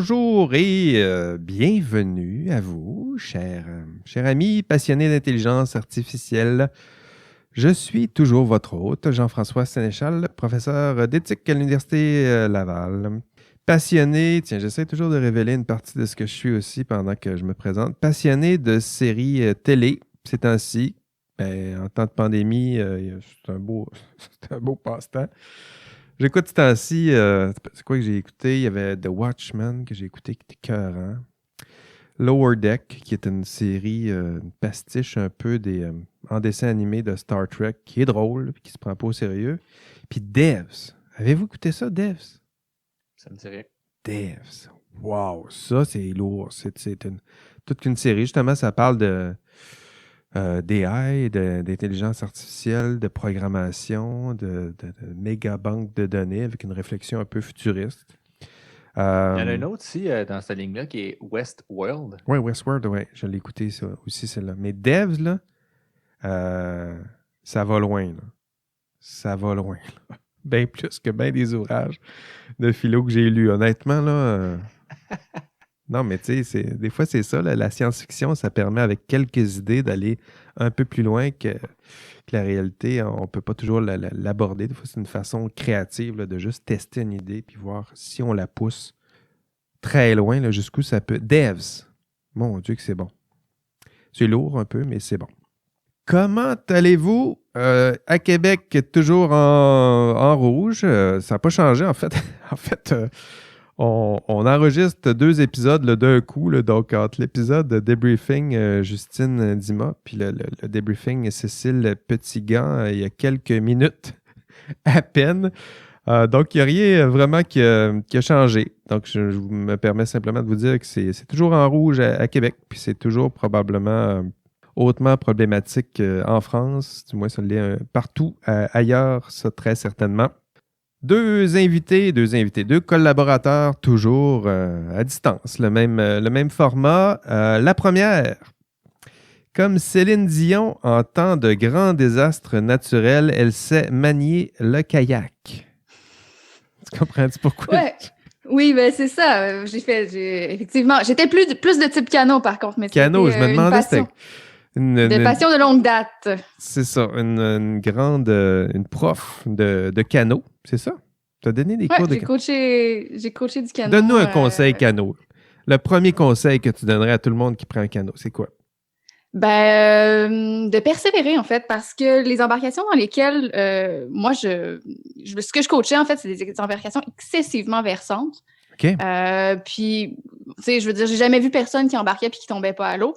Bonjour et bienvenue à vous, chers amis passionnés d'intelligence artificielle. Je suis toujours votre hôte, Jean-François Sénéchal, professeur d'éthique à l'Université Laval. Passionné, tiens, j'essaie toujours de révéler une partie de ce que je suis aussi pendant que je me présente. Passionné de séries télé, ces temps-ci. En temps de pandémie, c'est un beau passe-temps. J'écoute ce temps-ci, c'est quoi que j'ai écouté? Il y avait The Watchmen que j'ai écouté qui était écœurant. Lower Deck, qui est une série, une pastiche un peu en dessin animé de Star Trek, qui est drôle, puis qui se prend pas au sérieux. Puis Devs. Avez-vous écouté ça, Devs? Ça me dirait. Devs. Wow, ça c'est lourd. C'est toute une série. Justement, ça parle d'AI, d'intelligence artificielle, de programmation, de méga banque de données avec une réflexion un peu futuriste. Il y en a une autre aussi dans cette ligne-là qui est Westworld. Oui, Westworld, oui. Je l'ai écouté ça, aussi, celle-là. Mais Devs, là, ça va loin. Là. Ça va loin. Là. Bien plus que bien des ouvrages de philo que j'ai lus. Honnêtement, là... Non, mais tu sais, des fois, c'est ça. Là, la science-fiction, ça permet, avec quelques idées, d'aller un peu plus loin que la réalité. On ne peut pas toujours l'aborder. Des fois, c'est une façon créative là, de juste tester une idée puis voir si on la pousse très loin, là, jusqu'où ça peut. Devs. Mon Dieu que c'est bon. C'est lourd un peu, mais c'est bon. Comment allez-vous? À Québec, toujours en rouge. Ça n'a pas changé, en fait. En fait... On enregistre 2 épisodes d'un coup, là, donc entre l'épisode de Debriefing Justine Dima, puis le Debriefing Cécile Petitgant, il y a quelques minutes à peine. Donc, il n'y a rien vraiment qui a changé. Donc, je me permets simplement de vous dire que c'est toujours en rouge à Québec, puis c'est toujours probablement hautement problématique en France, du moins ça l'est partout ailleurs, ça très certainement. Deux collaborateurs toujours à distance, le même format. La première, comme Céline Dion en temps de grands désastres naturels, elle sait manier le kayak. Tu comprends-tu pourquoi? Ouais. Oui, ben c'est ça. Effectivement, j'étais plus de type canot par contre, mais canot, je me demandais c'était une passion de longue date. C'est ça, une prof de canot, c'est ça? Tu as donné des cours de canot? J'ai coaché du canot. Donne-nous un conseil canot. Le premier conseil que tu donnerais à tout le monde qui prend un canot, c'est quoi? De persévérer, en fait, parce que les embarcations dans lesquelles moi, ce que je coachais, en fait, c'est des embarcations excessivement versantes. OK. Puis, tu sais, je veux dire, j'ai jamais vu personne qui embarquait puis qui tombait pas à l'eau.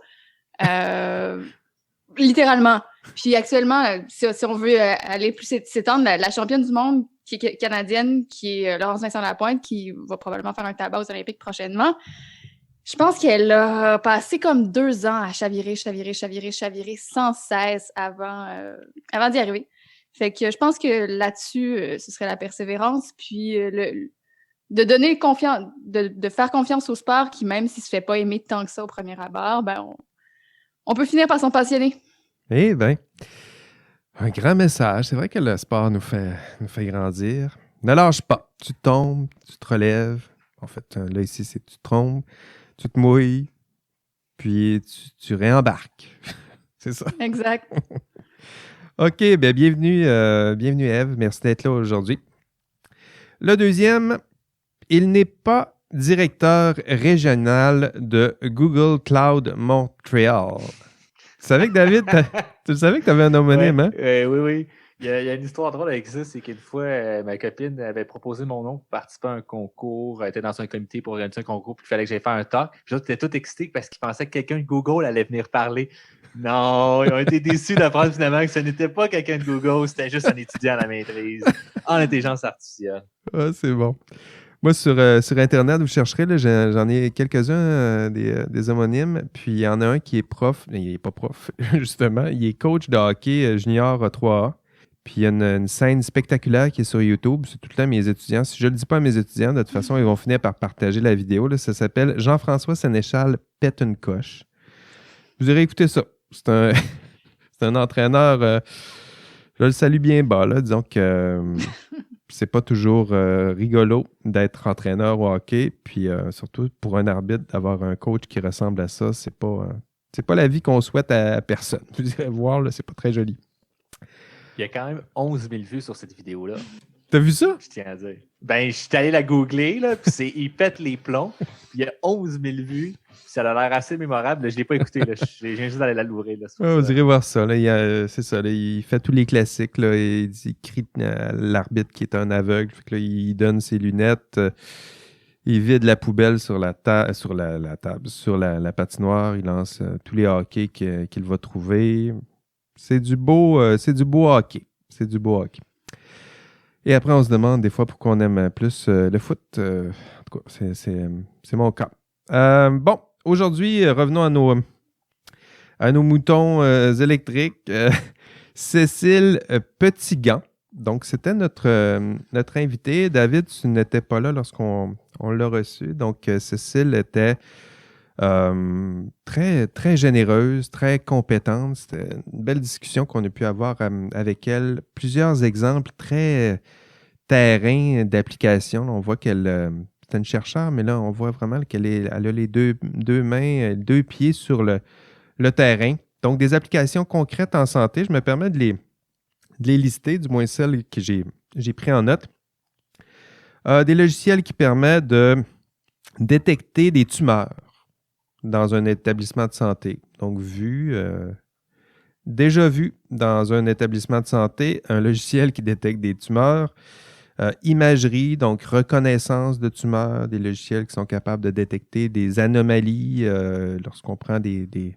Littéralement. Puis actuellement, si on veut aller plus s'étendre, la championne du monde qui est canadienne, qui est Laurence Vincent-Lapointe, qui va probablement faire un tabac aux Olympiques prochainement, je pense qu'elle a passé comme 2 ans à chavirer sans cesse avant d'y arriver. Fait que je pense que là-dessus, ce serait la persévérance, puis de donner confiance, de faire confiance au sport qui, même s'il se fait pas aimer tant que ça au premier abord, ben on peut finir par s'en passionner. Eh bien, un grand message. C'est vrai que le sport nous fait grandir. Ne lâche pas. Tu tombes, tu te relèves. En fait, là, ici, c'est tu te trompes, tu te mouilles, puis tu réembarques. C'est ça? Exact. OK, bien bienvenue Ève. Merci d'être là aujourd'hui. Le deuxième, il n'est pas directeur régional de Google Cloud Montréal. Tu savais que David, tu savais que tu avais un homonyme, hein? Oui. Il y a une histoire drôle avec ça, c'est qu'une fois, ma copine avait proposé mon nom pour participer à un concours. Elle était dans un comité pour organiser un concours, puis il fallait que j'aille faire un talk. Puis l'autre était tout excité parce qu'il pensait que quelqu'un de Google allait venir parler. Non, ils ont été déçus d'apprendre finalement que ce n'était pas quelqu'un de Google, c'était juste un étudiant à la maîtrise en intelligence artificielle. Ah, c'est bon. Moi, sur Internet, vous chercherez, là, j'en ai quelques-uns des homonymes. Puis il y en a un qui est prof. Il n'est pas prof, justement. Il est coach de hockey junior 3A. Puis il y a une scène spectaculaire qui est sur YouTube. C'est tout le temps mes étudiants. Si je ne le dis pas à mes étudiants, de toute façon, ils vont finir par partager la vidéo. Là. Ça s'appelle Jean-François Sénéchal pète une coche. Vous irez écouter ça. C'est un entraîneur... je le salue bien bas, là. Disons que... c'est pas toujours rigolo d'être entraîneur au hockey, puis surtout pour un arbitre, d'avoir un coach qui ressemble à ça, c'est pas la vie qu'on souhaite à personne. Vous irez voir, là, c'est pas très joli. Il y a quand même 11 000 vues sur cette vidéo-là. T'as vu ça? Je tiens à dire. Ben, je suis allé la googler, là, puis il pète les plombs. Il y a 11 000 vues. Ça a l'air assez mémorable. Je ne l'ai pas écouté. Là. Je viens juste d'aller la louer. Là, vous irez voir ça. Là. C'est ça. Là, il fait tous les classiques. Là, il crie à l'arbitre qui est un aveugle. Fait que là, il donne ses lunettes. Il vide la poubelle sur la table, sur la patinoire. Il lance tous les hockey qu'il va trouver. C'est du beau hockey. C'est du beau hockey. Et après, on se demande des fois pourquoi on aime plus le foot. En tout cas, c'est mon cas. Bon, aujourd'hui, revenons à nos moutons électriques. Cécile Petitgand. Donc, c'était notre invité. David, tu n'étais pas là lorsqu'on l'a reçu. Donc, Cécile était très, très généreuse, très compétente. C'était une belle discussion qu'on a pu avoir avec elle. Plusieurs exemples très terrain d'application. On voit qu'elle c'est une chercheure, mais là, on voit vraiment qu'elle a les deux mains, 2 pieds sur le terrain. Donc, des applications concrètes en santé. Je me permets de les lister, du moins celles que j'ai pris en note. Des logiciels qui permettent de détecter des tumeurs dans un établissement de santé. Donc, déjà vu dans un établissement de santé, un logiciel qui détecte des tumeurs. Imagerie, donc reconnaissance de tumeurs, des logiciels qui sont capables de détecter des anomalies lorsqu'on prend des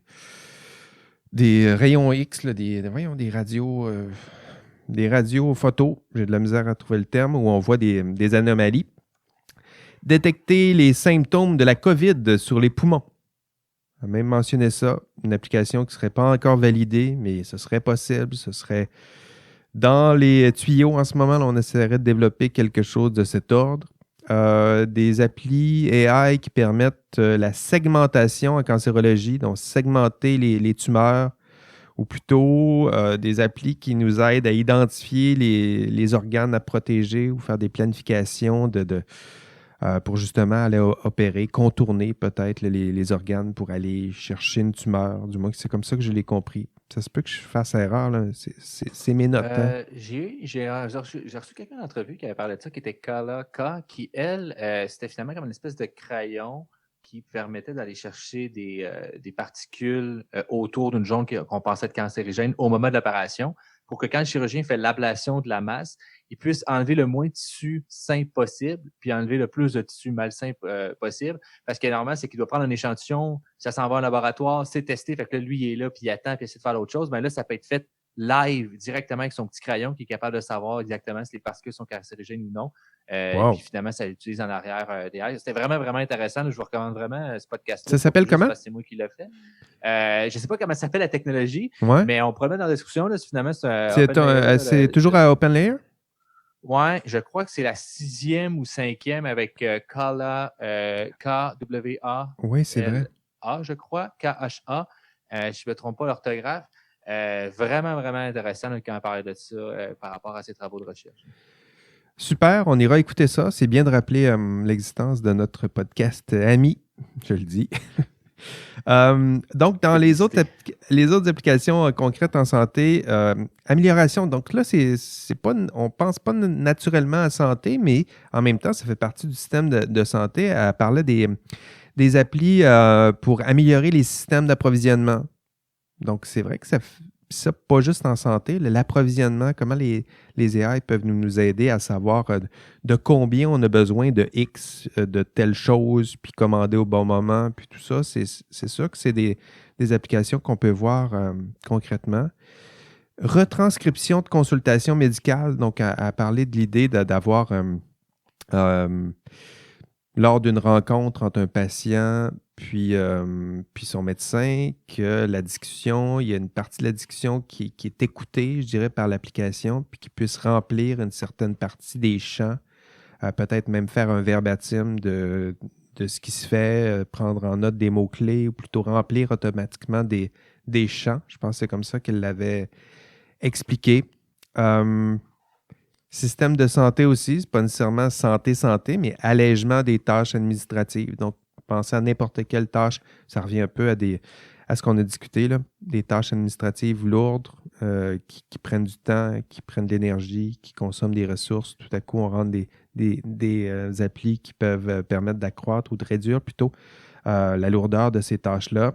rayons X, là, des radios, des radios photos, j'ai de la misère à trouver le terme, où on voit des anomalies. Détecter les symptômes de la COVID sur les poumons. On a même mentionné ça, une application qui ne serait pas encore validée, mais ce serait possible, ce serait dans les tuyaux en ce moment. Là, on essaierait de développer quelque chose de cet ordre. Des applis AI qui permettent la segmentation en cancérologie, donc segmenter les tumeurs, ou plutôt des applis qui nous aident à identifier les organes à protéger ou faire des planifications pour justement aller opérer, contourner peut-être les organes pour aller chercher une tumeur. Du moins, c'est comme ça que je l'ai compris. Ça se peut que je fasse erreur, là. C'est mes notes. Hein? J'ai reçu quelqu'un d'entrevue qui avait parlé de ça, qui était Kala K, qui, elle, c'était finalement comme une espèce de crayon qui permettait d'aller chercher des particules autour d'une zone qu'on pensait être cancérigène au moment de l'opération, pour que quand le chirurgien fait l'ablation de la masse, il puisse enlever le moins de tissu sain possible, puis enlever le plus de tissu malsain possible. Parce que normalement, c'est qu'il doit prendre un échantillon, ça s'en va au laboratoire, c'est testé, fait que là, lui, il est là, puis il attend, puis il essaie de faire l'autre chose. Mais là, ça peut être fait live, directement avec son petit crayon, qui est capable de savoir exactement si les particules sont cancérigènes ou non. Wow. Puis finalement, ça l'utilise en arrière derrière. C'était vraiment, vraiment intéressant. Là, je vous recommande vraiment ce podcast-là. Ça s'appelle comment? C'est moi qui l'ai fait. Je ne sais pas comment ça s'appelle la technologie, ouais. mais on pourrait mettre dans la discussion. Là, finalement, c'est toujours à OpenLayer? Oui, je crois que c'est la 6e ou 5e avec Kala, K-W-A. Oui, c'est vrai. A, je crois, K-H-A. Je ne me trompe pas l'orthographe. Vraiment, vraiment intéressant là, quand on parlait de ça par rapport à ses travaux de recherche. Super, on ira écouter ça. C'est bien de rappeler l'existence de notre podcast ami, je le dis. Donc, dans les autres applications concrètes en santé, amélioration. Donc là, on ne pense pas naturellement à santé, mais en même temps, ça fait partie du système de santé. Elle parlait des applis pour améliorer les systèmes d'approvisionnement. Donc, c'est vrai que ça, pas juste en santé, l'approvisionnement, comment les AI peuvent nous aider à savoir de combien on a besoin de X, de telle chose, puis commander au bon moment, puis tout ça. C'est sûr que c'est des applications qu'on peut voir concrètement. Retranscription de consultation médicale, donc à parler de l'idée d'avoir, lors d'une rencontre entre un patient puis son médecin, que la discussion, il y a une partie de la discussion qui est écoutée, je dirais, par l'application, puis qui puisse remplir une certaine partie des champs, peut-être même faire un verbatim de ce qui se fait, prendre en note des mots-clés, ou plutôt remplir automatiquement des champs. Je pense que c'est comme ça qu'elle l'avait expliqué. Système de santé aussi, c'est pas nécessairement santé, mais allègement des tâches administratives. Donc, pensez à n'importe quelle tâche, ça revient un peu à ce qu'on a discuté, là, des tâches administratives lourdes qui prennent du temps, qui prennent de l'énergie, qui consomment des ressources. Tout à coup, on rentre des applis qui peuvent permettre d'accroître ou de réduire plutôt la lourdeur de ces tâches-là.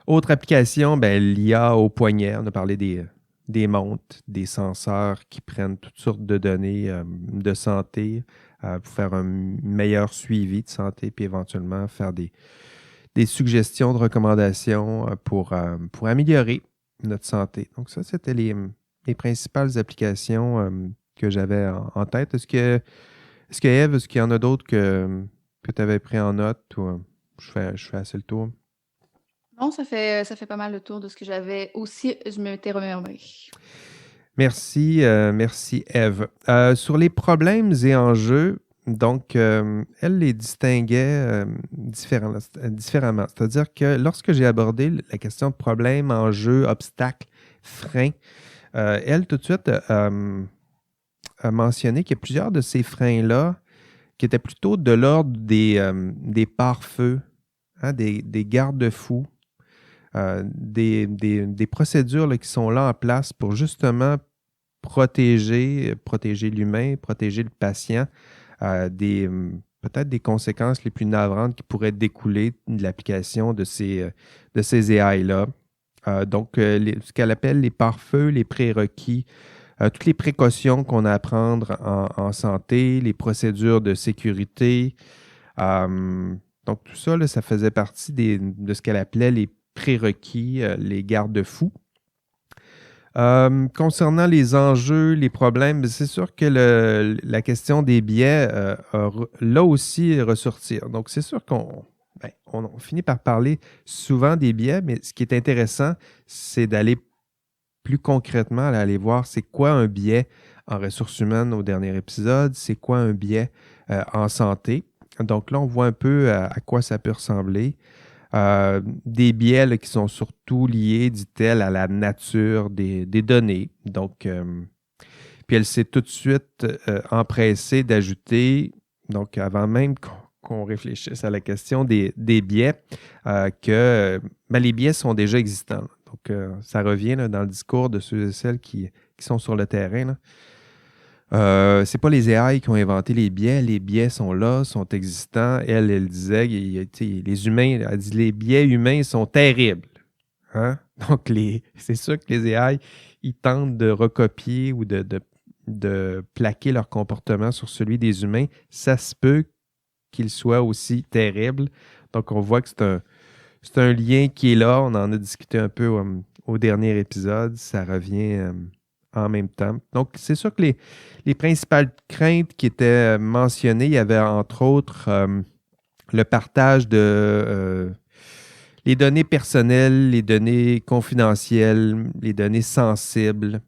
Autre application, l'IA au poignet. On a parlé des montres, des senseurs qui prennent toutes sortes de données de santé pour faire un meilleur suivi de santé, puis éventuellement faire des suggestions de recommandations pour améliorer notre santé. Donc ça, c'était les principales applications que j'avais en tête. Est-ce que Ève, est-ce qu'il y en a d'autres que tu avais pris en note ou je fais assez le tour? Non, ça fait pas mal le tour de ce que j'avais aussi, je m'étais remémoré. Merci, merci Ève. Sur les problèmes et enjeux, donc, elle les distinguait différemment. C'est-à-dire que lorsque j'ai abordé la question de problèmes, enjeux, obstacles, freins, elle, tout de suite, a mentionné qu'il y a plusieurs de ces freins-là qui étaient plutôt de l'ordre des pare-feux, hein, des garde-fous, des procédures là, qui sont là en place pour justement protéger l'humain, protéger le patient peut-être des conséquences les plus navrantes qui pourraient découler de l'application de ces AI-là. Donc, ce qu'elle appelle les pare-feux, les prérequis, toutes les précautions qu'on a à prendre en santé, les procédures de sécurité. Donc, tout ça, là, ça faisait partie de ce qu'elle appelait les prérequis, les garde-fous. Concernant les enjeux, les problèmes, c'est sûr que la question des biais là aussi ressortir. Donc, c'est sûr qu'on finit par parler souvent des biais, mais ce qui est intéressant, c'est d'aller plus concrètement, aller voir c'est quoi un biais en ressources humaines au dernier épisode, c'est quoi un biais en santé. Donc là, on voit un peu à quoi ça peut ressembler. Des biais là, qui sont surtout liés, dit-elle, à la nature des données. Donc, puis elle s'est tout de suite empressée d'ajouter, donc avant même qu'on réfléchisse à la question des biais, que les biais sont déjà existants. Donc, ça revient là, dans le discours de ceux et celles qui sont sur le terrain, là. C'est pas les AI qui ont inventé les biais sont là, sont existants. Elle disait, les humains, elle dit les biais humains sont terribles. Hein? Donc, c'est sûr que les AI, ils tentent de recopier ou de plaquer leur comportement sur celui des humains. Ça se peut qu'il soit aussi terrible. Donc, on voit que c'est un lien qui est là. On en a discuté un peu au dernier épisode. Ça revient en même temps. Donc, c'est sûr que les principales craintes qui étaient mentionnées, il y avait entre autres le partage de les données personnelles, les données confidentielles, les données sensibles,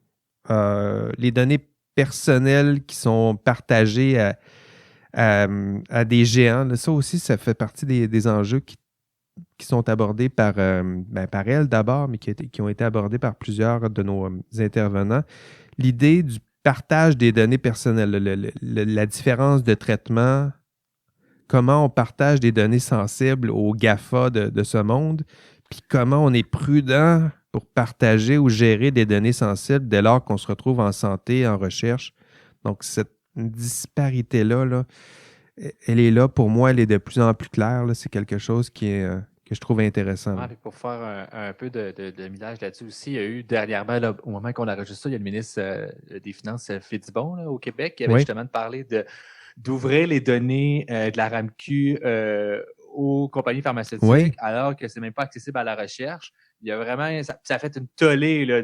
les données personnelles qui sont partagées à des géants. Là, ça aussi, ça fait partie des enjeux qui sont abordés par elle d'abord, mais qui ont été abordés par plusieurs de nos intervenants. L'idée du partage des données personnelles, la différence de traitement, comment on partage des données sensibles aux GAFA de ce monde, puis comment on est prudent pour partager ou gérer des données sensibles dès lors qu'on se retrouve en santé, en recherche. Donc, cette disparité-là, là, elle est là. Pour moi, elle est de plus en plus claire. Là. C'est quelque chose que je trouve intéressant. Ah, pour faire un peu de millage là-dessus aussi, il y a eu dernièrement, là, au moment qu'on enregistre ça, il y a le ministre des Finances, Fitzbon, là, au Québec, qui avait justement parlé d'ouvrir les données de la RAMQ aux compagnies pharmaceutiques, alors que ce n'est même pas accessible à la recherche. Il y a vraiment, ça a fait une tollée là,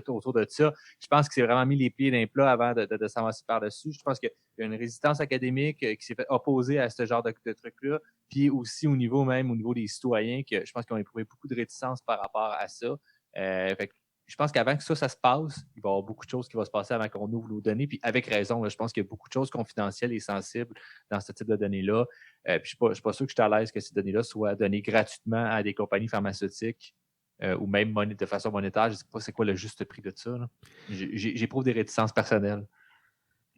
autour de ça. Je pense que c'est vraiment mis les pieds dans les plats avant de s'avancer par-dessus. Je pense qu'il y a une résistance académique qui s'est fait opposer à ce genre de trucs-là. Puis aussi au niveau des citoyens, que je pense qu'ils ont éprouvé beaucoup de réticence par rapport à ça. Fait que je pense qu'avant que ça se passe, il va y avoir beaucoup de choses qui vont se passer avant qu'on ouvre nos données. Puis avec raison, là, je pense qu'il y a beaucoup de choses confidentielles et sensibles dans ce type de données-là. Puis je ne suis pas sûr que je suis à l'aise que ces données-là soient données gratuitement à des compagnies pharmaceutiques ou même de façon monétaire. Je ne sais pas c'est quoi le juste prix de ça. J'éprouve des réticences personnelles.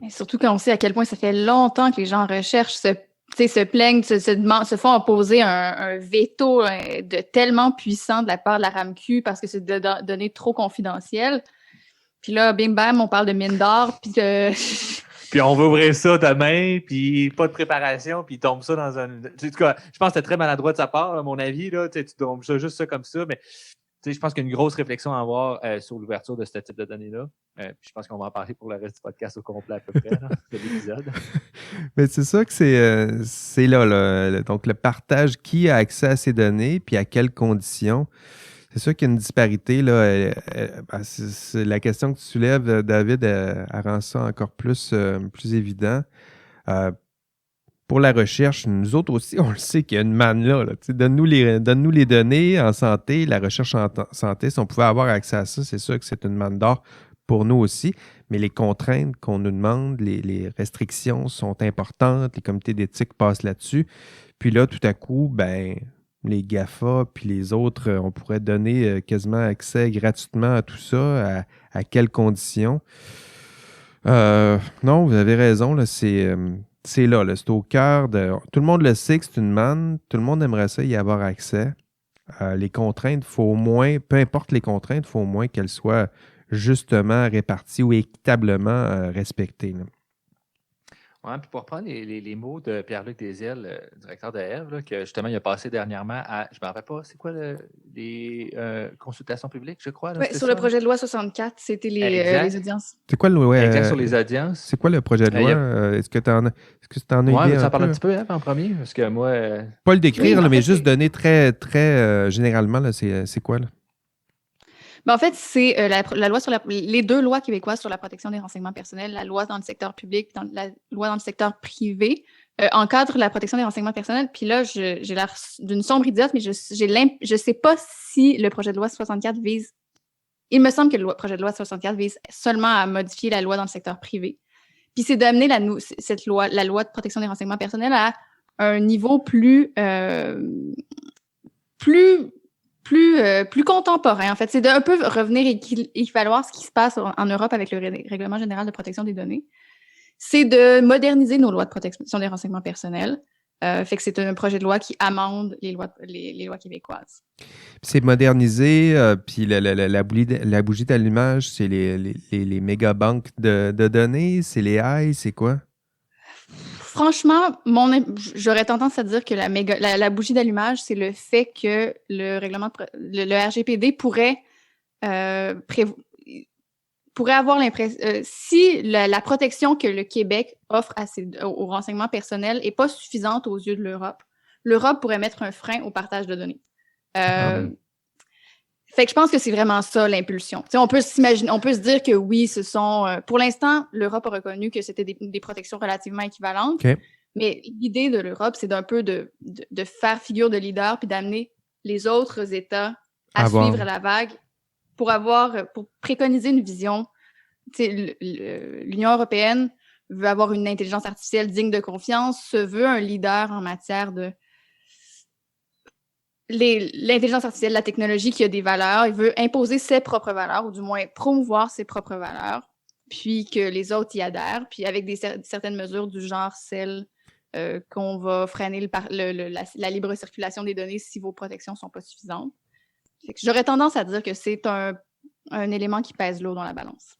Et surtout quand on sait à quel point ça fait longtemps que les gens en recherche se plaignent, se font opposer un veto tellement puissant de la part de la RAMQ parce que c'est de données trop confidentielles. Puis là, bim bam, on parle de mine d'or, puis de... Puis on va ouvrir ça demain, puis pas de préparation, puis il tombe ça dans un... En tout cas, je pense que c'était très maladroit de sa part, à mon avis. Là, tu tombes ça juste ça comme ça, mais je pense qu'il y a une grosse réflexion à avoir sur l'ouverture de ce type de données-là. Puis je pense qu'on va en parler pour le reste du podcast au complet à peu près, là, de l'épisode. Mais c'est ça que c'est là. Donc, le partage, qui a accès à ces données, puis à quelles conditions. C'est sûr qu'il y a une disparité. Là, c'est la question que tu soulèves, David, elle rend ça encore plus évident. Pour la recherche, nous autres aussi, on le sait qu'il y a une manne là. Donne-nous les données en santé, la recherche en santé. Si on pouvait avoir accès à ça, c'est sûr que c'est une manne d'or pour nous aussi. Mais les contraintes qu'on nous demande, les restrictions sont importantes. Les comités d'éthique passent là-dessus. Puis là, tout à coup, les GAFA puis les autres, on pourrait donner quasiment accès gratuitement à tout ça. À quelles conditions? Non, vous avez raison. Là, c'est là, c'est au cœur de... Tout le monde le sait que c'est une manne. Tout le monde aimerait ça y avoir accès. Les contraintes, il faut au moins, peu importe les contraintes, il faut au moins qu'elles soient justement réparties ou équitablement respectées. Là. Ouais, puis pour reprendre les mots de Pierre-Luc Desiel, directeur de Eve, là, que justement il a passé dernièrement à, je ne me rappelle pas, c'est quoi les consultations publiques, je crois? Là, sur le projet de loi 64, c'était les audiences. C'est quoi le exact, sur les audiences. C'est quoi le projet de loi? Est-ce que tu en as idée? Tu en parles un petit peu en premier? Parce que moi. Pas le décrire, mais juste donner très, très généralement, là, c'est quoi? Là? En fait, c'est la loi sur les deux lois québécoises sur la protection des renseignements personnels, la loi dans le secteur public, la loi dans le secteur privé, encadrent la protection des renseignements personnels. Puis là, j'ai l'air d'une sombre idiote, mais je sais pas si le projet de loi 64 vise... Il me semble que le projet de loi 64 vise seulement à modifier la loi dans le secteur privé. Puis c'est d'amener la loi de protection des renseignements personnels à un niveau plus contemporain, en fait. C'est d'un peu revenir équivaloir ce qui se passe en Europe avec le Règlement général de protection des données. C'est de moderniser nos lois de protection des renseignements personnels. Fait que c'est un projet de loi qui amende les lois québécoises. C'est modernisé, puis la bougie d'allumage, c'est les méga-banques de données, c'est les haies, c'est quoi? Franchement, j'aurais tendance à dire que la bougie d'allumage, c'est le fait que le RGPD pourrait avoir l'impression... si la protection que le Québec offre aux renseignements personnels n'est pas suffisante aux yeux de l'Europe pourrait mettre un frein au partage de données. Fait que je pense que c'est vraiment ça l'impulsion. On peut se dire que oui, ce sont... pour l'instant, l'Europe a reconnu que c'était des protections relativement équivalentes. Okay. Mais l'idée de l'Europe, c'est d'un peu de faire figure de leader puis d'amener les autres États à suivre la vague pour préconiser une vision. L'Union européenne veut avoir une intelligence artificielle digne de confiance, se veut un leader en matière de l'intelligence artificielle, la technologie qui a des valeurs. Il veut imposer ses propres valeurs, ou du moins promouvoir ses propres valeurs, puis que les autres y adhèrent, puis avec certaines mesures du genre celle qu'on va freiner la libre circulation des données si vos protections ne sont pas suffisantes. J'aurais tendance à dire que c'est un élément qui pèse lourd dans la balance.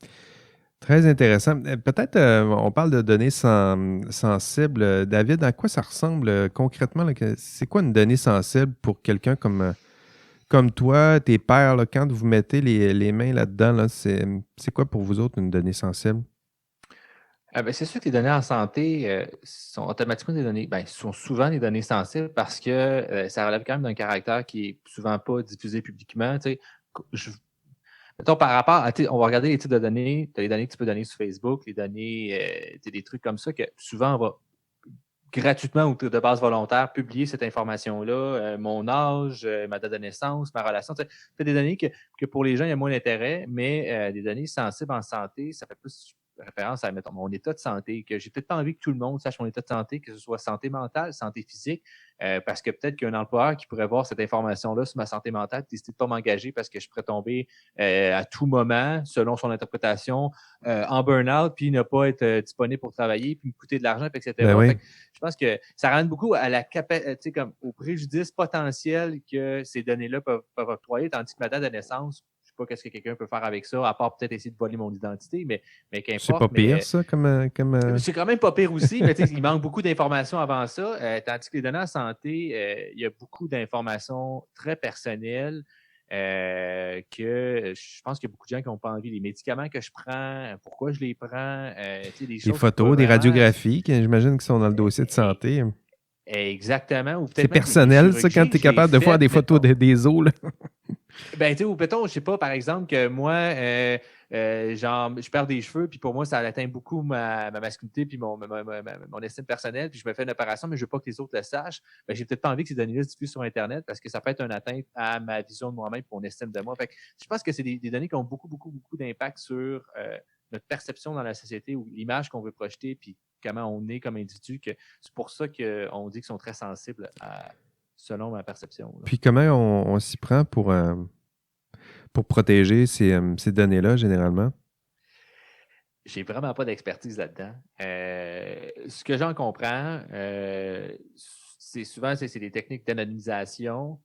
Très intéressant. Peut-être, on parle de données sensibles. David, à quoi ça ressemble concrètement? Là, c'est quoi une donnée sensible pour quelqu'un comme toi, tes pairs, là, quand vous mettez les mains là-dedans, là, c'est quoi pour vous autres une donnée sensible? C'est sûr que les données en santé sont automatiquement des données, sont souvent des données sensibles parce que ça relève quand même d'un caractère qui n'est souvent pas diffusé publiquement. Mettons, par rapport à, on va regarder les types de données. Tu as les données que tu peux donner sur Facebook, les données, des trucs comme ça que souvent on va gratuitement ou de base volontaire publier cette information-là, mon âge, ma date de naissance, ma relation. C'est des données que pour les gens, il y a moins d'intérêt, mais des données sensibles en santé, ça fait plus référence à mettons, mon état de santé, que j'ai peut-être pas envie que tout le monde sache mon état de santé, que ce soit santé mentale, santé physique, parce que peut-être qu'il y a un employeur qui pourrait voir cette information-là sur ma santé mentale et décider de ne pas m'engager parce que je pourrais tomber à tout moment, selon son interprétation, en burn-out, puis ne pas être disponible pour travailler, puis me coûter de l'argent, etc. Ben oui. Fait que je pense que ça ramène beaucoup à la comme au préjudice potentiel que ces données-là peuvent octroyer, tandis que ma date de naissance, je ne sais pas qu'est-ce que quelqu'un peut faire avec ça, à part peut-être essayer de voler mon identité, mais qu'importe. C'est pas pire, ça, comme... C'est quand même pas pire aussi, mais il manque beaucoup d'informations avant ça, tandis que les données en santé, il y a beaucoup d'informations très personnelles que je pense qu'il y a beaucoup de gens qui n'ont pas envie. Les médicaments que je prends, pourquoi je les prends, des choses... Des photos, des radiographies, j'imagine qu'ils sont dans le dossier de santé. Exactement. Ou c'est personnel, ça, quand tu es capable de faire des photos des os, là. Ben, tu sais, ou peut-être, je sais pas, par exemple, que moi, je perds des cheveux, puis pour moi, ça atteint beaucoup ma masculinité, puis mon estime personnelle, puis je me fais une opération, mais je veux pas que les autres le sachent. Ben, j'ai peut-être pas envie que ces données-là se diffusent sur Internet parce que ça peut être une atteinte à ma vision de moi-même et mon estime de moi. Fait que je pense que c'est des données qui ont beaucoup d'impact sur notre perception dans la société ou l'image qu'on veut projeter, puis comment on est comme individu. Que c'est pour ça qu'on dit qu'ils sont très sensibles selon ma perception. Là. Puis comment on s'y prend pour protéger ces données-là, généralement? J'ai vraiment pas d'expertise là-dedans. Ce que j'en comprends, c'est souvent c'est des techniques d'anonymisation.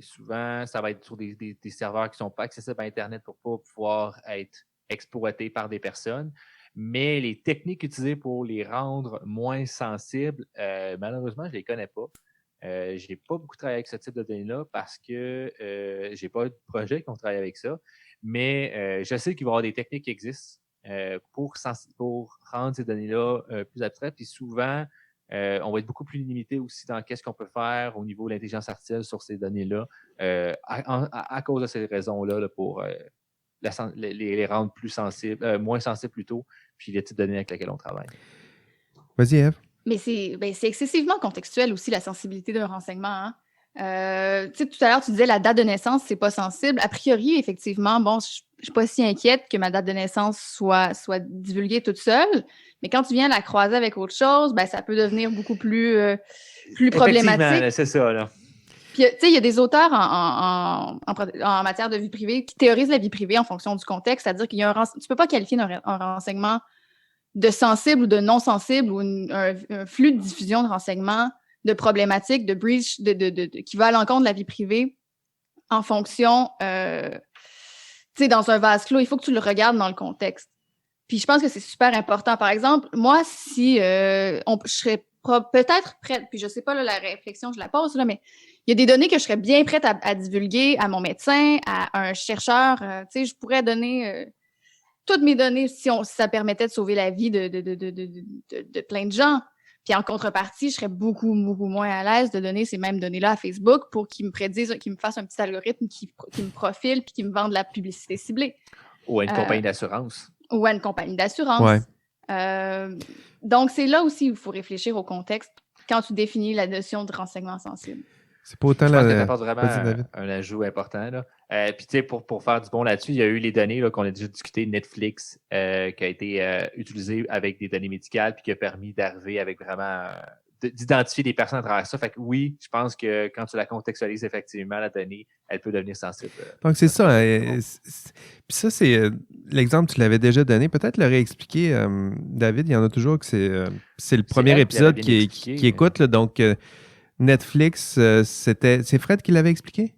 Souvent, ça va être sur des serveurs qui ne sont pas accessibles à Internet pour ne pas pouvoir être exploités par des personnes. Mais les techniques utilisées pour les rendre moins sensibles, malheureusement, je ne les connais pas. Je n'ai pas beaucoup travaillé avec ce type de données-là parce que je n'ai pas de projet qui ont travaillé avec ça. Mais je sais qu'il va y avoir des techniques qui existent pour rendre ces données-là plus abstraites. Puis souvent, on va être beaucoup plus limité aussi dans qu'est-ce qu'on peut faire au niveau de l'intelligence artificielle sur ces données-là à cause de ces raisons-là là, pour les rendre plus sensibles, moins sensibles plutôt, puis les types de données avec lesquels on travaille. Vas-y, Ève. Mais c'est excessivement contextuel aussi, la sensibilité d'un renseignement. Hein? Tout à l'heure, tu disais la date de naissance, c'est pas sensible. A priori, effectivement, bon, je suis pas si inquiète que ma date de naissance soit divulguée toute seule, mais quand tu viens la croiser avec autre chose, ben, ça peut devenir beaucoup plus problématique. C'est ça, là. Puis, tu sais, il y a des auteurs en matière de vie privée qui théorisent la vie privée en fonction du contexte, c'est-à-dire qu'il y a tu peux pas qualifier un renseignement de sensible ou de non sensible ou un flux de diffusion de renseignements, de problématiques, de breach, qui va à l'encontre de la vie privée en fonction, tu sais, dans un vase clos, il faut que tu le regardes dans le contexte. Puis je pense que c'est super important. Par exemple, moi, si je serais peut-être prête, puis je sais pas, là, la réflexion, je la pose, là, mais il y a des données que je serais bien prête à divulguer à mon médecin, à un chercheur. Tu sais, je pourrais donner toutes mes données si ça permettait de sauver la vie de plein de gens. Puis en contrepartie, je serais beaucoup moins à l'aise de donner ces mêmes données-là à Facebook pour qu'ils me prédisent, qu'ils me fassent un petit algorithme qui me profile puis qui me vende de la publicité ciblée. Ou à une compagnie d'assurance. Ou à une compagnie d'assurance. Ouais. Donc, c'est là aussi où il faut réfléchir au contexte quand tu définis la notion de renseignement sensible. C'est pas autant je pense que tu apportes vraiment un ajout important. Là. Puis, tu sais, pour faire du bon là-dessus, il y a eu les données là, qu'on a déjà discuté, Netflix, qui a été utilisé avec des données médicales puis qui a permis d'arriver avec vraiment d'identifier des personnes à travers ça. Fait que oui, je pense que quand tu la contextualises effectivement, la donnée, elle peut devenir sensible. Donc, c'est ça. Puis ça, c'est l'exemple que tu l'avais déjà donné. Peut-être le réexpliquer, David. Il y en a toujours que c'est le premier épisode qui écoute. Là, donc, Netflix, c'est Fred qui l'avait expliqué?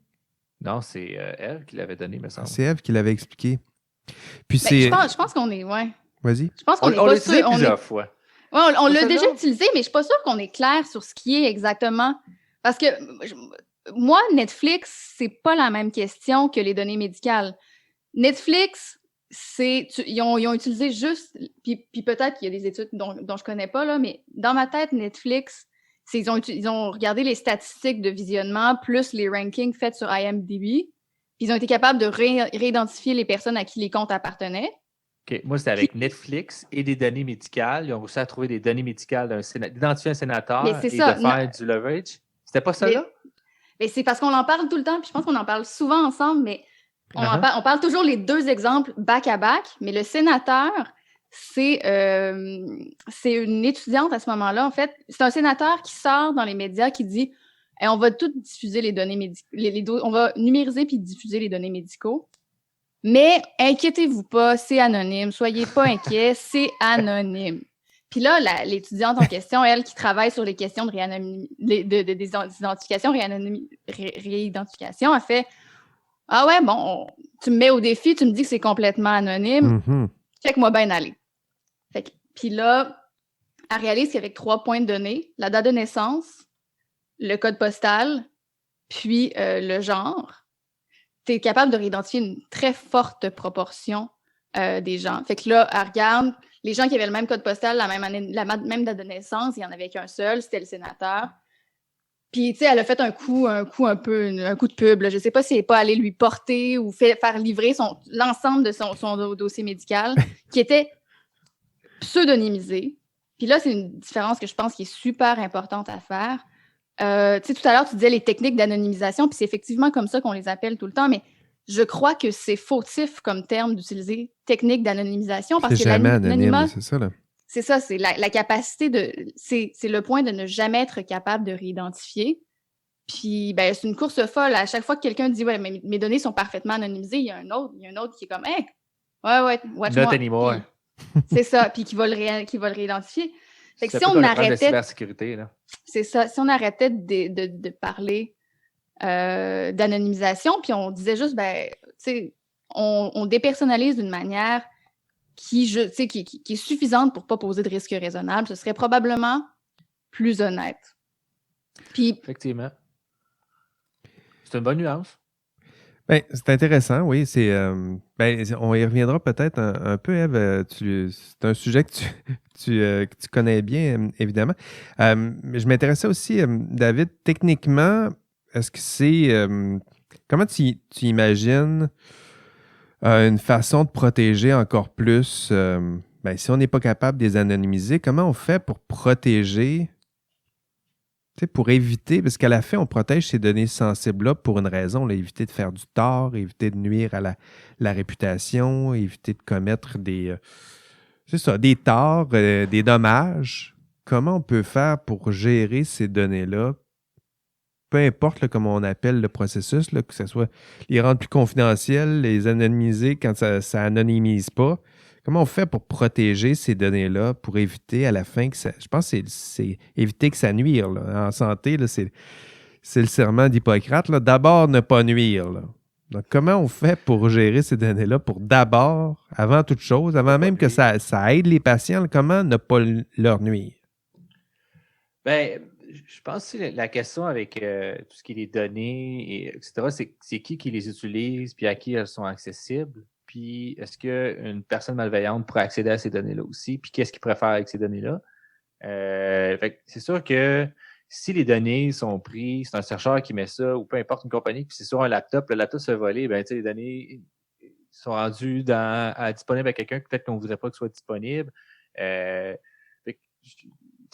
Non, c'est Ève qui l'avait donné, me semble. C'est Ève qui l'avait expliqué. Puis je pense qu'on est... Ouais. Vas-y. Je pense qu'on on l'a utilisé plusieurs fois. Ouais, on l'a déjà utilisé, mais je ne suis pas sûre qu'on est clair sur ce qui est exactement. Parce que moi, Netflix, c'est pas la même question que les données médicales. Netflix, ils ont utilisé juste, puis peut-être qu'il y a des études dont je ne connais pas, là, mais dans ma tête, Netflix, ils ont regardé les statistiques de visionnement plus les rankings faits sur IMDb, puis ils ont été capables de réidentifier les personnes à qui les comptes appartenaient. OK. Moi, c'était avec Netflix et des données médicales. Ils ont réussi à trouver des données médicales d'identifier un sénateur et de faire du leverage. C'était pas ça, là? Mais c'est parce qu'on en parle tout le temps, puis je pense qu'on en parle souvent ensemble, mais on parle toujours les deux exemples back-à-back, mais le sénateur, c'est une étudiante à ce moment-là, en fait. C'est un sénateur qui sort dans les médias qui dit hey, on va tout diffuser les données médicaux, on va numériser puis diffuser les données médicaux. Mais inquiétez-vous pas, c'est anonyme. Soyez pas inquiets, c'est anonyme. Puis là, l'étudiante en question, elle, qui travaille sur les questions de d'identification, réidentification, a fait « Ah ouais, bon, tu me mets au défi, tu me dis que c'est complètement anonyme. Check-moi bien aller. » Puis là, elle réalise qu'avec 3 points de données, la date de naissance, le code postal, puis le genre, tu es capable de réidentifier une très forte proportion des gens. Fait que là, elle regarde les gens qui avaient le même code postal, la même date de naissance, il n'y en avait qu'un seul, c'était le sénateur. Puis, tu sais, elle a fait un coup de pub. Là. Je ne sais pas si elle n'est pas allée lui porter ou faire livrer l'ensemble de son dossier médical qui était pseudonymisé. Puis là, c'est une différence que je pense qui est super importante à faire. Tu sais, tout à l'heure, tu disais les techniques d'anonymisation, puis c'est effectivement comme ça qu'on les appelle tout le temps, mais je crois que c'est fautif comme terme d'utiliser technique d'anonymisation parce que jamais anonyme, c'est ça, là. C'est ça, c'est la capacité de... C'est le point de ne jamais être capable de réidentifier. Puis, ben, c'est une course folle. À chaque fois que quelqu'un dit « Ouais, mes données sont parfaitement anonymisées », il y a un autre qui est comme « Hey, ouais, watch-moi. » Not anymore. C'est ça, puis qui va le réidentifier. Fait que c'est si on arrêtait... de cybersécurité, là. C'est ça. Si on arrêtait de parler d'anonymisation, puis on disait juste, ben, tu sais, on dépersonnalise d'une manière qui est suffisante pour ne pas poser de risque raisonnable, ce serait probablement plus honnête. Puis, effectivement. C'est une bonne nuance. Ben, c'est intéressant, oui. On y reviendra peut-être un peu, Ève. C'est un sujet que tu connais bien, évidemment. Je m'intéressais aussi, David, techniquement, est-ce que c'est... comment tu imagines une façon de protéger encore plus... si on n'est pas capable de les anonymiser, comment on fait pour protéger... pour éviter, parce qu'à la fin, on protège ces données sensibles-là pour une raison, là, éviter de faire du tort, éviter de nuire à la réputation, éviter de commettre des torts, des dommages. Comment on peut faire pour gérer ces données-là? Peu importe là, comment on appelle le processus, là, que ce soit les rendre plus confidentiels, les anonymiser quand ça anonymise pas. Comment on fait pour protéger ces données-là, pour éviter à la fin que ça... Je pense que c'est éviter que ça nuire. Là. En santé, là, c'est le serment d'Hippocrate. Là. D'abord, ne pas nuire. Là. Donc, comment on fait pour gérer ces données-là, pour d'abord, avant toute chose, avant même que ça aide les patients, là, comment ne pas leur nuire? Bien, je pense que la question avec tout ce qui est les données, etc., c'est qui les utilise puis à qui elles sont accessibles. Puis est-ce qu'une personne malveillante pourrait accéder à ces données-là aussi? Puis qu'est-ce qu'il pourrait faire avec ces données-là? C'est sûr que si les données sont prises, c'est un chercheur qui met ça, ou peu importe une compagnie, puis c'est sur un laptop, le laptop se fait voler, ben, les données sont rendues disponibles à quelqu'un que peut-être qu'on ne voudrait pas que ce soit disponible.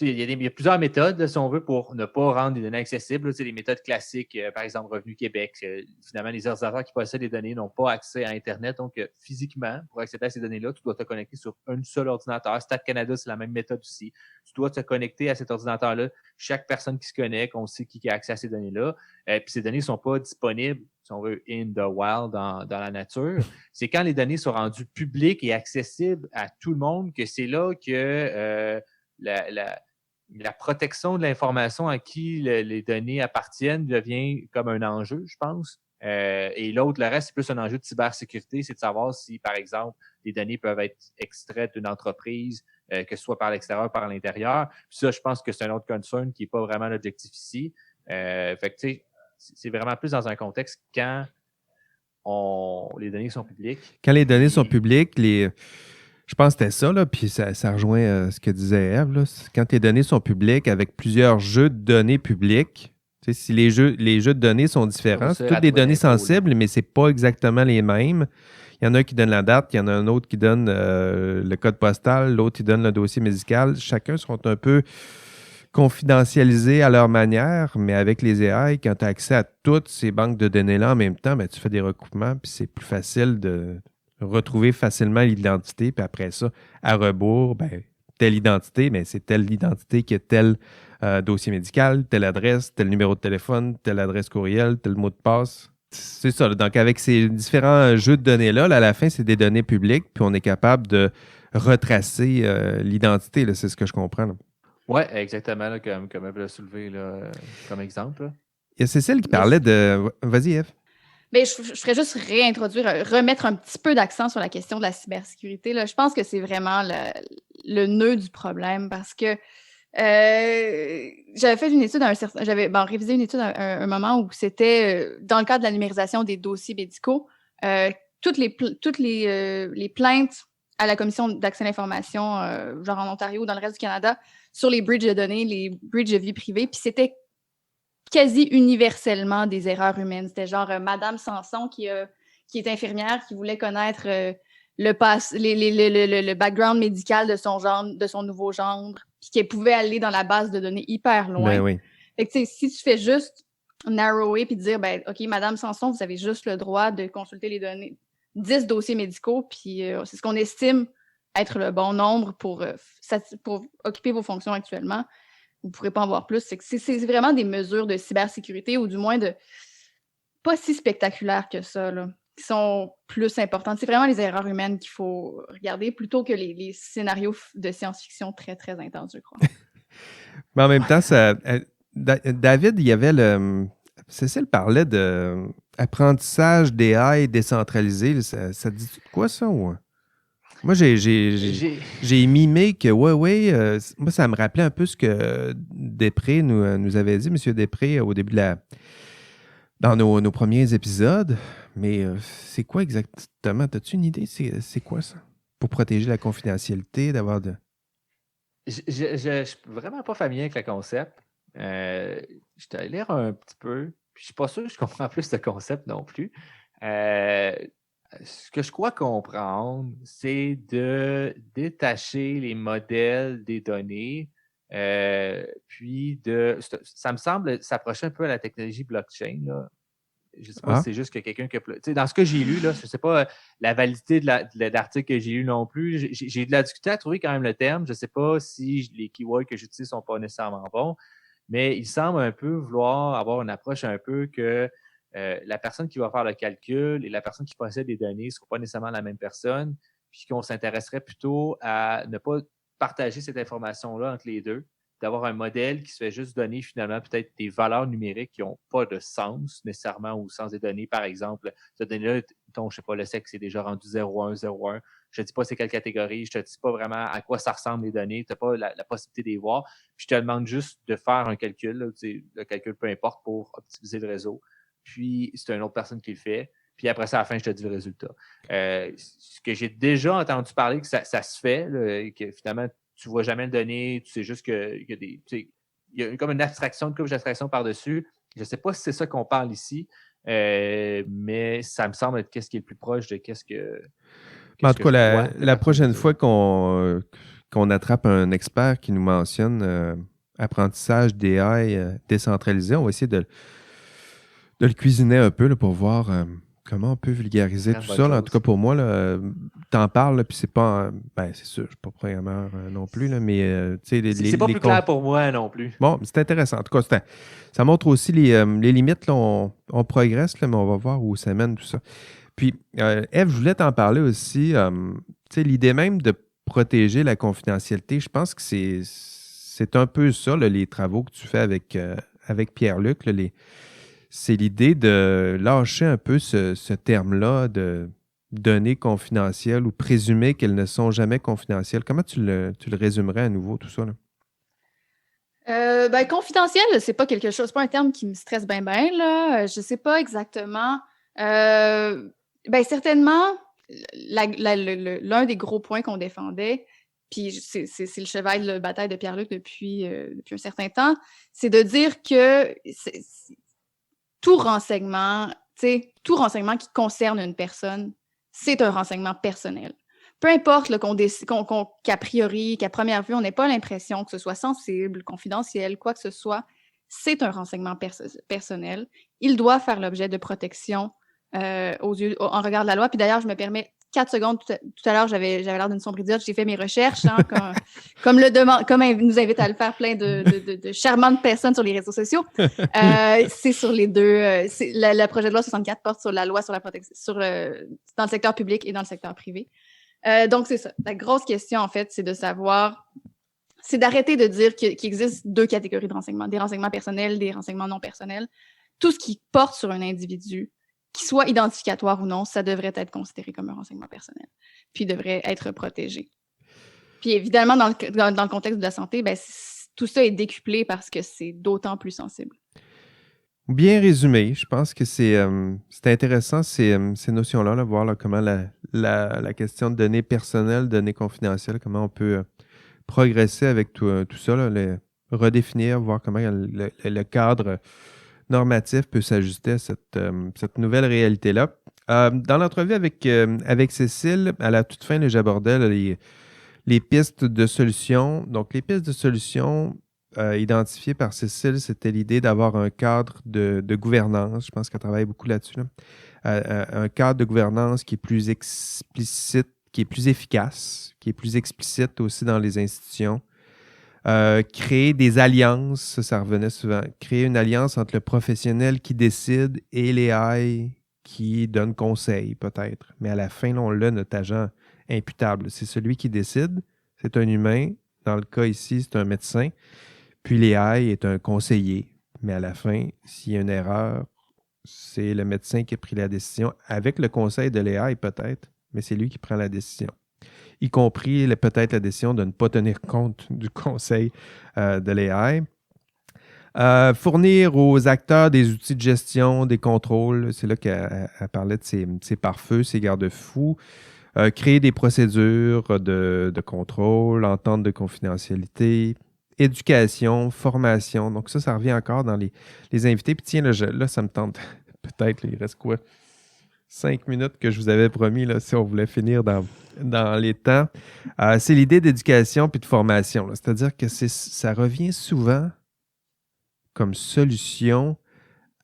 Il y a plusieurs méthodes, là, si on veut, pour ne pas rendre les données accessibles. Là, les méthodes classiques, par exemple, Revenu Québec. Finalement, les ordinateurs qui possèdent les données n'ont pas accès à Internet. Donc, physiquement, pour accéder à ces données-là, tu dois te connecter sur un seul ordinateur. Stat Canada, c'est la même méthode aussi. Tu dois te connecter à cet ordinateur-là. Chaque personne qui se connecte, on sait qui a accès à ces données-là. Puis ces données ne sont pas disponibles, si on veut, in the wild, dans la nature. C'est quand les données sont rendues publiques et accessibles à tout le monde que c'est là que la protection de l'information à qui les données appartiennent devient comme un enjeu, je pense. Et l'autre, le reste, c'est plus un enjeu de cybersécurité, c'est de savoir si, par exemple, les données peuvent être extraites d'une entreprise, que ce soit par l'extérieur ou par l'intérieur. Puis ça, je pense que c'est un autre concern qui n'est pas vraiment l'objectif ici. Fait que, tu sais, c'est vraiment plus dans un contexte quand les données sont publiques. Quand les données sont publiques, je pense que c'était ça, là, puis ça rejoint ce que disait Ève. Là. Quand les données sont publiques avec plusieurs jeux de données publics, si les jeux de données sont différents, c'est toutes des données sensibles, mais ce n'est pas exactement les mêmes. Il y en a un qui donne la date, il y en a un autre qui donne le code postal, l'autre qui donne le dossier médical. Chacun sont un peu confidentialisés à leur manière, mais avec les AI, quand tu as accès à toutes ces banques de données-là en même temps, ben, tu fais des recoupements, puis c'est plus facile retrouver facilement l'identité, puis après ça, à rebours, ben, telle identité, mais c'est telle identité qui a tel dossier médical, telle adresse, tel numéro de téléphone, telle adresse courriel, tel mot de passe. C'est ça. Là. Donc, avec ces différents jeux de données-là, à la fin, c'est des données publiques, puis on est capable de retracer l'identité. Là, c'est ce que je comprends. Oui, exactement, là, comme elle l'a soulevé là, comme exemple. Là. Il y a Cécile qui parlait de... Vas-y, Eve. Bien, je ferais juste remettre un petit peu d'accent sur la question de la cybersécurité. Là. Je pense que c'est vraiment le nœud du problème parce que j'avais fait une étude révisé une étude à un moment où c'était dans le cadre de la numérisation des dossiers médicaux, toutes les plaintes à la Commission d'accès à l'information, genre en Ontario ou dans le reste du Canada, sur les bridges de données, les bridges de vie privée, puis c'était quasi universellement des erreurs humaines. C'était genre Madame Sanson qui est infirmière, qui voulait connaître le background médical de son nouveau gendre, puis qu'elle pouvait aller dans la base de données hyper loin. Ben oui. Fait que, si tu fais juste narrower puis dire, ben, OK, Madame Sanson, vous avez juste le droit de consulter les données, 10 dossiers médicaux, puis c'est ce qu'on estime être le bon nombre pour occuper vos fonctions actuellement. Vous ne pourrez pas en voir plus. C'est vraiment des mesures de cybersécurité, ou du moins pas si spectaculaires que ça, là, qui sont plus importantes. C'est vraiment les erreurs humaines qu'il faut regarder plutôt que les scénarios de science-fiction très, très intenses, je crois. Mais en même temps, David, il y avait Cécile parlait d'apprentissage d'AI décentralisé. Ça dit quoi, ça? Ou... Moi, j'ai mimé que, moi, ça me rappelait un peu ce que Després nous avait dit, M. Després, au début dans nos premiers épisodes. Mais c'est quoi exactement? As-tu une idée? C'est quoi ça? Pour protéger la confidentialité, d'avoir de... Je ne suis vraiment pas familier avec le concept. Je suis allé lire un petit peu. Puis je ne suis pas sûr que je comprends plus le concept non plus. Ce que je crois comprendre, c'est de détacher les modèles des données, puis ça me semble s'approcher un peu à la technologie blockchain. Là. Je ne sais pas si c'est juste que quelqu'un qui a... Dans ce que j'ai lu, là, je ne sais pas la validité de l'article que j'ai lu non plus. J'ai de la difficulté à trouver quand même le terme. Je ne sais pas si les keywords que j'utilise ne sont pas nécessairement bons, mais il semble un peu vouloir avoir une approche un peu que la personne qui va faire le calcul et la personne qui possède les données ne seront pas nécessairement la même personne, puis qu'on s'intéresserait plutôt à ne pas partager cette information-là entre les deux, d'avoir un modèle qui se fait juste donner finalement peut-être des valeurs numériques qui n'ont pas de sens nécessairement au sens des données. Par exemple, cette donnée-là, je ne sais pas, le sexe est déjà rendu 0,1, 0,1. Je ne te dis pas c'est quelle catégorie, je ne te dis pas vraiment à quoi ça ressemble les données, tu n'as pas la possibilité de les voir. Puis je te demande juste de faire un calcul, là, le calcul peu importe pour optimiser le réseau. Puis c'est une autre personne qui le fait. Puis après ça, à la fin, je te dis le résultat. Ce que j'ai déjà entendu parler, que ça se fait, là, que finalement, tu ne vois jamais le donner, tu sais juste qu'il y a comme une abstraction, une couche d'abstraction par-dessus. Je ne sais pas si c'est ça qu'on parle ici, mais ça me semble être qu'est-ce qui est le plus proche de qu'est-ce que... En tout cas, la prochaine fois qu'on attrape un expert qui nous mentionne apprentissage d'AI décentralisé, on va essayer de le cuisiner un peu là, pour voir comment on peut vulgariser tout ça. Là. En tout cas, pour moi, t'en parles, puis c'est pas... c'est sûr, je ne suis pas programmeur non plus, là, mais... c'est pas plus clair pour moi non plus. Bon, c'est intéressant. En tout cas, ça montre aussi les limites. Là, on progresse, là, mais on va voir où ça mène tout ça. Puis, Eve, je voulais t'en parler aussi. L'idée même de protéger la confidentialité, je pense que c'est un peu ça, là, les travaux que tu fais avec Pierre-Luc. Là, c'est l'idée de lâcher un peu ce terme-là de données confidentielles ou présumer qu'elles ne sont jamais confidentielles. Comment tu le résumerais à nouveau, tout ça? Là? Confidentiel, c'est pas quelque chose, c'est pas un terme qui me stresse bien, là. Je sais pas exactement. Certainement, l'un des gros points qu'on défendait, puis c'est le cheval de bataille de Pierre-Luc depuis un certain temps, c'est de dire que tout renseignement qui concerne une personne, c'est un renseignement personnel. Peu importe là, qu'à priori, qu'à première vue, on n'ait pas l'impression que ce soit sensible, confidentiel, quoi que ce soit, c'est un renseignement personnel. Il doit faire l'objet de protection en regard de la loi. Puis d'ailleurs, je me permets 4 secondes. Tout à l'heure, j'avais l'air d'une sombre idiote. J'ai fait mes recherches, hein, comme nous invite à le faire plein de charmantes personnes sur les réseaux sociaux. C'est sur les deux. Le projet de loi 64 porte sur la loi sur la protection dans le secteur public et dans le secteur privé. Donc, c'est ça. La grosse question, en fait, c'est de savoir... C'est d'arrêter de dire qu'il existe 2 catégories de renseignements. Des renseignements personnels, des renseignements non personnels. Tout ce qui porte sur un individu, qu'il soit identificatoire ou non, ça devrait être considéré comme un renseignement personnel, puis devrait être protégé. Puis évidemment, dans le contexte de la santé, ben, tout ça est décuplé parce que c'est d'autant plus sensible. Bien résumé, je pense que c'est intéressant ces notions-là, là, voir là, comment la question de données personnelles, données confidentielles, comment on peut progresser avec tout ça, là, redéfinir, voir comment le cadre normatif peut s'ajuster à cette nouvelle réalité-là. Dans l'entrevue avec Cécile, à la toute fin, j'abordais là, les pistes de solutions. Donc, les pistes de solutions identifiées par Cécile, c'était l'idée d'avoir un cadre de gouvernance. Je pense qu'elle travaille beaucoup là-dessus. Un cadre de gouvernance qui est plus explicite, qui est plus efficace, qui est plus explicite aussi dans les institutions. Créer des alliances, ça revenait souvent. Créer une alliance entre le professionnel qui décide et l'AI qui donne conseil, peut-être. Mais à la fin, là, on l'a, notre agent imputable. C'est celui qui décide. C'est un humain. Dans le cas ici, c'est un médecin. Puis l'AI est un conseiller. Mais à la fin, s'il y a une erreur, c'est le médecin qui a pris la décision, avec le conseil de l'AI peut-être, mais c'est lui qui prend la décision. Y compris peut-être la décision de ne pas tenir compte du conseil de l'AI. Fournir aux acteurs des outils de gestion, des contrôles, c'est là qu'elle parlait de ses pare-feux, ses garde-fous. Créer des procédures de contrôle, entente de confidentialité, éducation, formation. Donc ça revient encore dans les invités. Puis tiens, là ça me tente peut-être, il reste quoi? 5 minutes que je vous avais promis, là, si on voulait finir dans les temps. C'est l'idée d'éducation puis de formation. Là. C'est-à-dire que ça revient souvent comme solution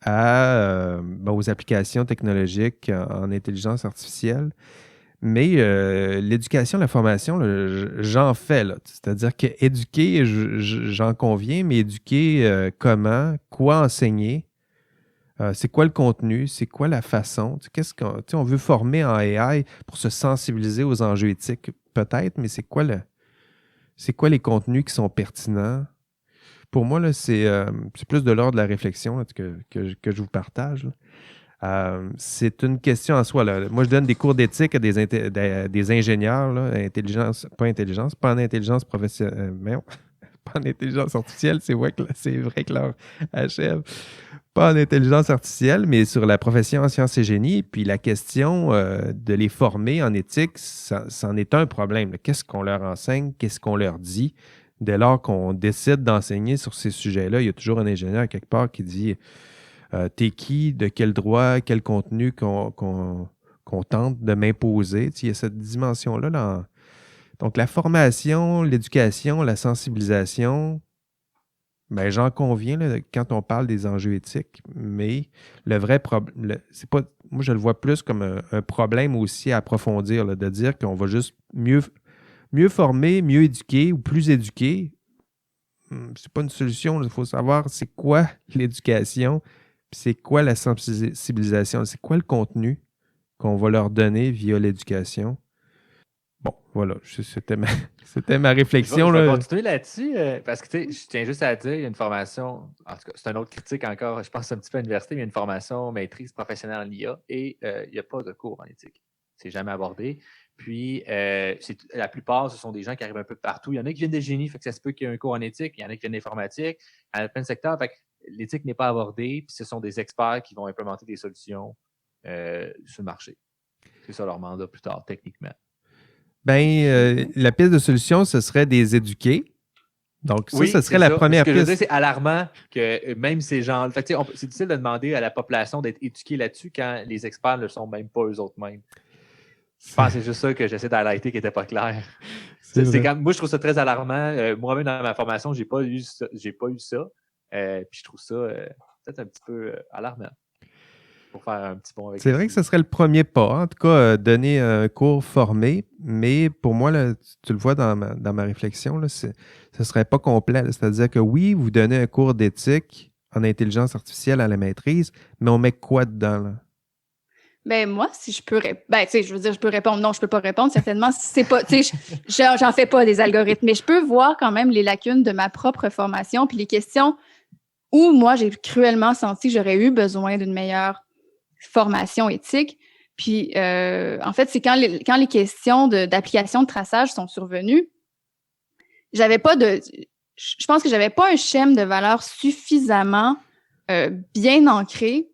aux applications technologiques en intelligence artificielle. Mais l'éducation, la formation, là, j'en fais. Là. C'est-à-dire qu'éduquer, j'en conviens, mais éduquer comment, quoi enseigner, c'est quoi le contenu, c'est quoi la façon. On veut former en AI pour se sensibiliser aux enjeux éthiques, peut-être, mais c'est quoi les contenus qui sont pertinents? Pour moi, là, c'est plus de l'ordre de la réflexion là, que je vous partage. C'est une question en soi. Là. Moi, je donne des cours d'éthique à des ingénieurs, là, pas en intelligence professionnelle, pas en intelligence artificielle, c'est vrai que leur achève. Pas en intelligence artificielle, mais sur la profession en sciences et génie. Puis la question de les former en éthique, c'en est un problème. Là. Qu'est-ce qu'on leur enseigne? Qu'est-ce qu'on leur dit? Dès lors qu'on décide d'enseigner sur ces sujets-là, il y a toujours un ingénieur quelque part qui dit t'es qui, de quel droit, quel contenu qu'on tente de m'imposer. Il y a cette dimension-là. Là, donc, la formation, l'éducation, la sensibilisation, ben, j'en conviens là, quand on parle des enjeux éthiques, mais le vrai problème, c'est pas. Moi, je le vois plus comme un problème aussi à approfondir, là, de dire qu'on va juste mieux former, mieux éduquer ou plus éduquer. C'est pas une solution. Il faut savoir c'est quoi l'éducation, puis c'est quoi la sensibilisation, c'est quoi le contenu qu'on va leur donner via l'éducation. Bon, voilà, c'était ma réflexion. Je vais continuer là-dessus, parce que je tiens juste à dire, il y a une formation, en tout cas, c'est une autre critique encore, je pense un petit peu à l'université, mais il y a une formation maîtrise professionnelle en IA et il n'y a pas de cours en éthique. C'est jamais abordé. Puis, la plupart, ce sont des gens qui arrivent un peu partout. Il y en a qui viennent des génies, fait que ça se peut qu'il y ait un cours en éthique. Il y en a qui viennent d'informatique. Il y en a plein de secteurs, fait que l'éthique n'est pas abordée. Puis, ce sont des experts qui vont implémenter des solutions sur le marché. C'est ça leur mandat plus tard, techniquement. La piste de solution, ce serait des éduquer. Donc, ça, ce serait la première piste. Ce que je veux dire, c'est alarmant que même ces gens... Fait que, c'est difficile de demander à la population d'être éduquée là-dessus quand les experts ne le sont même pas eux-mêmes. Je pense que c'est juste ça que j'essaie d'highlighter qui n'était pas clair. Moi, je trouve ça très alarmant. Moi-même, dans ma formation, j'ai pas eu ça. Puis je trouve ça peut-être un petit peu alarmant. faire un petit bond avec C'est vrai que ce serait le premier pas. En tout cas, donner un cours formé, mais pour moi, là, tu le vois dans ma réflexion, là, ce ne serait pas complet. Là. C'est-à-dire que oui, vous donnez un cours d'éthique en intelligence artificielle à la maîtrise, mais on met quoi dedans? Là? Ben, moi, si je peux je peux répondre. Non, je peux pas répondre, certainement. C'est pas, j'en fais pas des algorithmes, mais je peux voir quand même les lacunes de ma propre formation puis les questions où moi, j'ai cruellement senti que j'aurais eu besoin d'une meilleure formation éthique. Puis, en fait, c'est quand les questions d'application de traçage sont survenues, je pense que j'avais pas un schème de valeur suffisamment bien ancré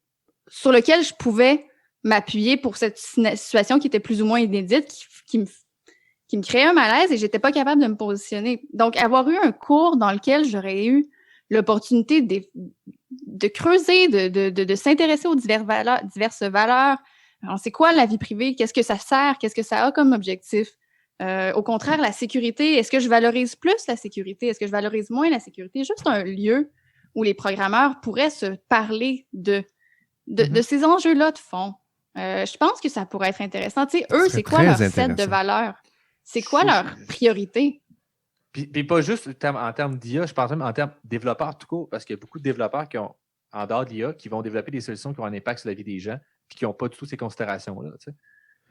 sur lequel je pouvais m'appuyer pour cette situation qui était plus ou moins inédite, qui me créait un malaise et j'étais pas capable de me positionner. Donc, avoir eu un cours dans lequel j'aurais eu l'opportunité de creuser, de s'intéresser aux diverses valeurs. Alors, c'est quoi la vie privée? Qu'est-ce que ça sert? Qu'est-ce que ça a comme objectif? Au contraire, la sécurité, est-ce que je valorise plus la sécurité? Est-ce que je valorise moins la sécurité? Juste un lieu où les programmeurs pourraient se parler de ces enjeux-là de fond. Je pense que ça pourrait être intéressant. Tu sais, eux, c'est quoi leur set de valeurs? C'est quoi leur priorité? Puis pas juste en termes d'IA, je pense même en termes développeurs tout court, parce qu'il y a beaucoup de développeurs qui ont, en dehors de l'IA, qui vont développer des solutions qui ont un impact sur la vie des gens, puis qui n'ont pas du tout ces considérations-là. Tu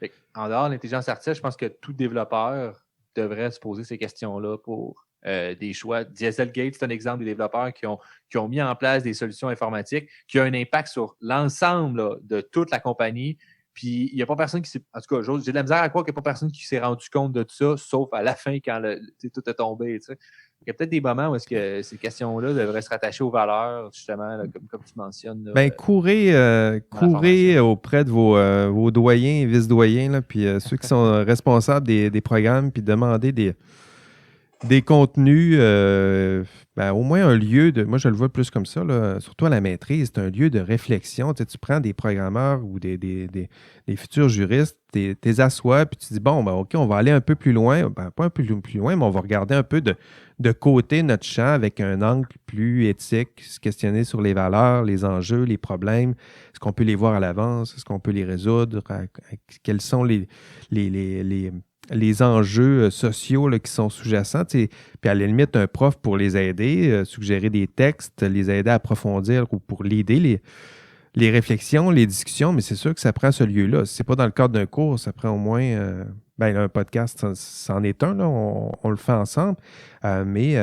sais. En dehors de l'intelligence artificielle, je pense que tout développeur devrait se poser ces questions-là pour des choix. Dieselgate, c'est un exemple des développeurs qui ont mis en place des solutions informatiques qui ont un impact sur l'ensemble là, de toute la compagnie. Puis, il n'y a pas personne qui s'est... En tout cas, j'ai de la misère à croire qu'il n'y a pas personne qui s'est rendu compte de tout ça, sauf à la fin, quand tout est tombé. Tu sais. Il y a peut-être des moments où est-ce que ces questions-là devraient se rattacher aux valeurs, justement, là, comme tu mentionnes. Là, courez auprès de vos doyens et vice-doyens, là, puis ceux qui sont responsables des programmes, puis demandez des contenus, au moins un lieu de... Moi, je le vois plus comme ça, là, surtout à la maîtrise, c'est un lieu de réflexion. Tu prends des programmeurs ou des futurs juristes, tu les assois, puis tu dis, bon, OK, on va aller un peu plus loin. Pas un peu plus loin, mais on va regarder un peu de côté notre champ avec un angle plus éthique, se questionner sur les valeurs, les enjeux, les problèmes. Est-ce qu'on peut les voir à l'avance? Est-ce qu'on peut les résoudre? Quels sont les enjeux sociaux là, qui sont sous-jacents. Puis à la limite, un prof pour les aider, suggérer des textes, les aider à approfondir ou pour l'aider les réflexions, les discussions, mais c'est sûr que ça prend ce lieu-là. Si ce n'est pas dans le cadre d'un cours, ça prend au moins... un podcast, c'en est un, là, on le fait ensemble, mais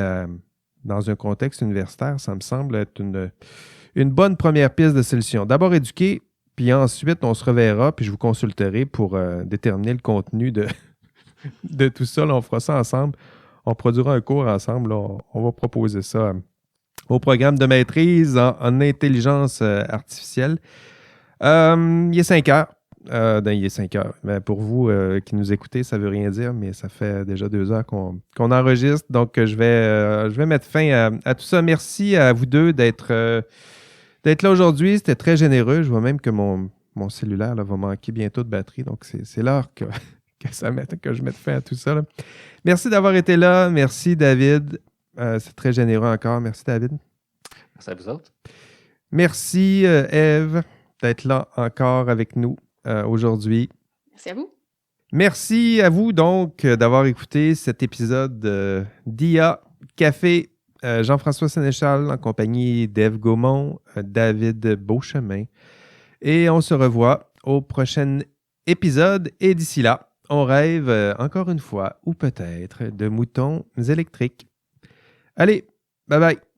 dans un contexte universitaire, ça me semble être une bonne première piste de solution. D'abord éduquer, puis ensuite, on se reverra, puis je vous consulterai pour déterminer le contenu de tout ça. Là, on fera ça ensemble. On produira un cours ensemble. Là, on va proposer ça au programme de maîtrise en intelligence artificielle. Il est 5 heures. Il est 5 heures. Mais pour vous qui nous écoutez, ça ne veut rien dire, mais ça fait déjà 2 heures qu'on enregistre. Donc, je vais mettre fin à tout ça. Merci à vous deux d'être là aujourd'hui. C'était très généreux. Je vois même que mon cellulaire là, va manquer bientôt de batterie. Donc, c'est l'heure que je mette fin à tout ça. Là. Merci d'avoir été là. Merci, David. C'est très généreux encore. Merci, David. Merci à vous autres. Merci, Ève, d'être là encore avec nous aujourd'hui. Merci à vous. Merci à vous, donc, d'avoir écouté cet épisode d'IA Café. Jean-François Sénéchal en compagnie d'Ève Gaumont, David Beauchemin. Et on se revoit au prochain épisode. Et d'ici là, on rêve encore une fois, ou peut-être, de moutons électriques. Allez, bye bye!